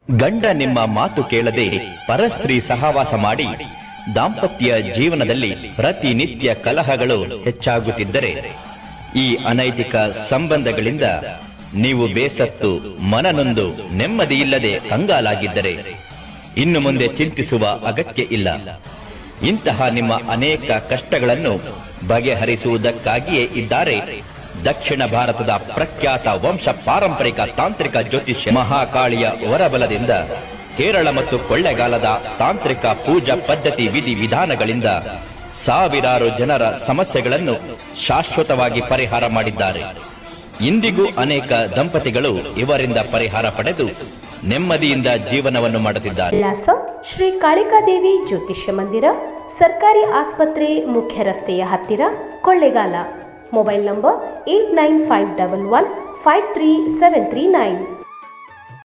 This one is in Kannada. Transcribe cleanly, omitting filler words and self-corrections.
ಗಂಡ ನಿಮ್ಮ ಮಾತು ಕೇಳದೆ ಪರಸ್ತ್ರೀ ಸಹವಾಸ ಮಾಡಿ ದಾಂಪತ್ಯ ಜೀವನದಲ್ಲಿ ಪ್ರತಿನಿತ್ಯ ಕಲಹಗಳು ಹೆಚ್ಚಾಗುತ್ತಿದ್ದರೆ, ಈ ಅನೈತಿಕ ಸಂಬಂಧಗಳಿಂದ ನೀವು ಬೇಸತ್ತು ಮನನೊಂದು ನೆಮ್ಮದಿಯಿಲ್ಲದೆ ಕಂಗಾಲಾಗಿದ್ದರೆ ಇನ್ನು ಮುಂದೆ ಚಿಂತಿಸುವ ಅಗತ್ಯ ಇಲ್ಲ. ಇಂತಹ ನಿಮ್ಮ ಅನೇಕ ಕಷ್ಟಗಳನ್ನು ಬಗೆಹರಿಸುವುದಕ್ಕಾಗಿಯೇ ಇದ್ದಾರೆ ದಕ್ಷಿಣ ಭಾರತದ ಪ್ರಖ್ಯಾತ ವಂಶ ಪಾರಂಪರಿಕ ತಾಂತ್ರಿಕ ಜ್ಯೋತಿಷ್ಯ ಮಹಾಕಾಳಿಯ ವರಬಲದಿಂದ ಕೇರಳ ಮತ್ತು ಕೊಳ್ಳೆಗಾಲದ ತಾಂತ್ರಿಕ ಪೂಜಾ ಪದ್ಧತಿ ವಿಧಿ ವಿಧಾನಗಳಿಂದ ಸಾವಿರಾರು ಜನರ ಸಮಸ್ಯೆಗಳನ್ನು ಶಾಶ್ವತವಾಗಿ ಪರಿಹಾರ ಮಾಡಿದ್ದಾರೆ. ಇಂದಿಗೂ ಅನೇಕ ದಂಪತಿಗಳು ಇವರಿಂದ ಪರಿಹಾರ ಪಡೆದು ನೆಮ್ಮದಿಯಿಂದ ಜೀವನವನ್ನು ಮಾಡುತ್ತಿದ್ದಾರೆ. ವಿಳಾಸ: ಶ್ರೀ ಕಾಳಿಕಾದೇವಿ ಜ್ಯೋತಿಷ್ಯ ಮಂದಿರ, ಸರ್ಕಾರಿ ಆಸ್ಪತ್ರೆ, ಮುಖ್ಯ ರಸ್ತೆಯ ಹತ್ತಿರ, ಕೊಳ್ಳೆಗಾಲ. Mobile number 8951153739.